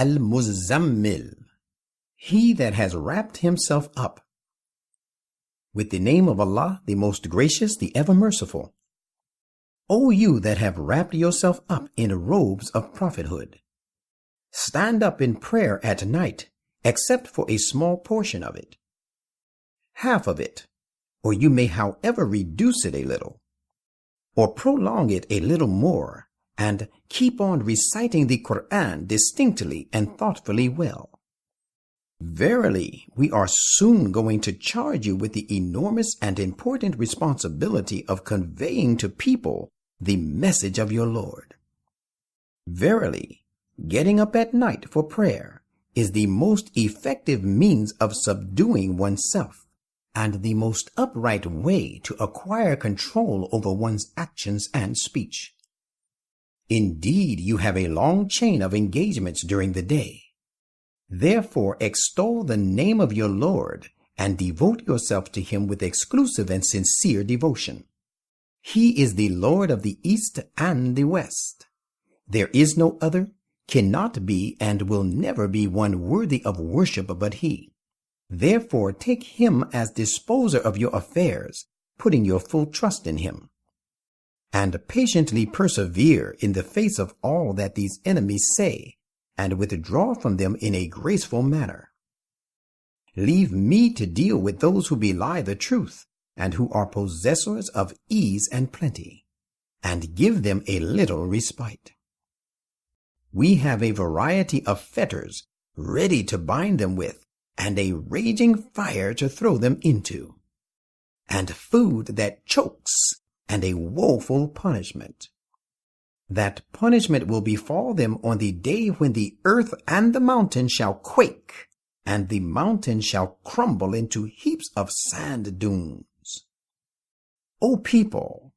Al-Muzzammil, he that has wrapped himself up. With the name of Allah, the most gracious, the ever merciful. O you that have wrapped yourself up in robes of prophethood, stand up in prayer at night, except for a small portion of it. Half of it, or you may however reduce it a little, or prolong it a little more, and keep on reciting the Quran distinctly and thoughtfully well. Verily, we are soon going to charge you with the enormous and important responsibility of conveying to people the message of your Lord. Verily, getting up at night for prayer is the most effective means of subduing oneself and the most upright way to acquire control over one's actions and speech. Indeed, you have a long chain of engagements during the day. Therefore, extol the name of your Lord and devote yourself to him with exclusive and sincere devotion. He is the Lord of the East and the West. There is no other, cannot be, and will never be one worthy of worship but he. Therefore, take him as disposer of your affairs, putting your full trust in him. And patiently persevere in the face of all that these enemies say, and withdraw from them in a graceful manner. Leave me to deal with those who belie the truth, and who are possessors of ease and plenty, and give them a little respite. We have a variety of fetters ready to bind them with, and a raging fire to throw them into, and food that chokes, and a woeful punishment. That punishment will befall them on the day when the earth and the mountain shall quake, and the mountain shall crumble into heaps of sand dunes. O people,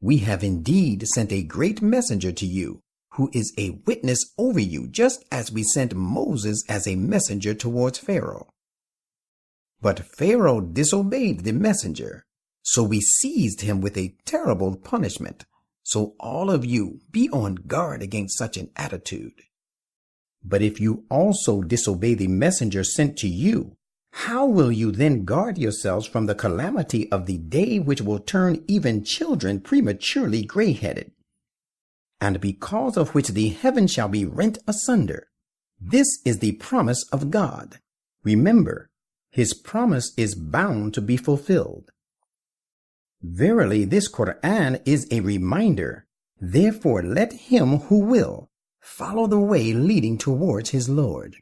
we have indeed sent a great messenger to you, who is a witness over you, just as we sent Moses as a messenger towards Pharaoh. But Pharaoh disobeyed the messenger, so we seized him with a terrible punishment. So all of you be on guard against such an attitude. But if you also disobey the messenger sent to you, how will you then guard yourselves from the calamity of the day which will turn even children prematurely gray-headed, and because of which the heaven shall be rent asunder? This is the promise of God. Remember, his promise is bound to be fulfilled. Verily, this Quran is a reminder. Therefore, let him who will follow the way leading towards his Lord.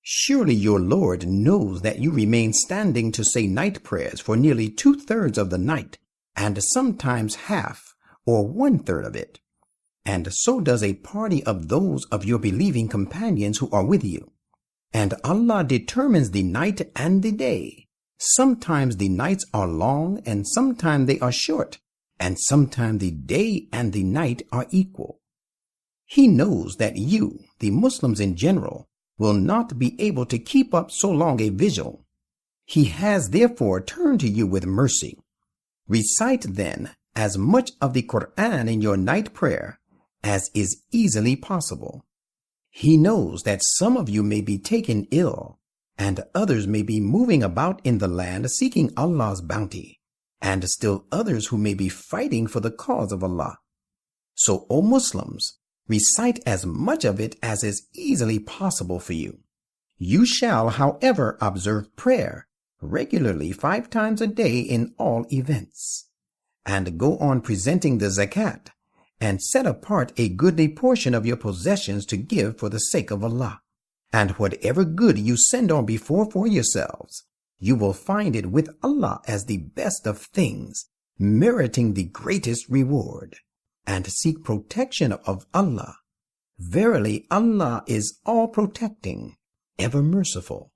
Surely your Lord knows that you remain standing to say night prayers for nearly 2/3 of the night, and sometimes half or 1/3 of it. And so does a party of those of your believing companions who are with you. And Allah determines the night and the day. Sometimes the nights are long, and sometimes they are short, and sometimes the day and the night are equal. He knows that you, the Muslims in general, will not be able to keep up so long a vigil. He has therefore turned to you with mercy. Recite then as much of the Quran in your night prayer as is easily possible. He knows that some of you may be taken ill, and others may be moving about in the land seeking Allah's bounty, and still others who may be fighting for the cause of Allah. So, O Muslims, recite as much of it as is easily possible for you. You shall, however, observe prayer regularly 5 times a day in all events, and go on presenting the zakat, and set apart a goodly portion of your possessions to give for the sake of Allah. And whatever good you send on before for yourselves, you will find it with Allah as the best of things, meriting the greatest reward. And seek protection of Allah. Verily, Allah is all protecting, ever merciful.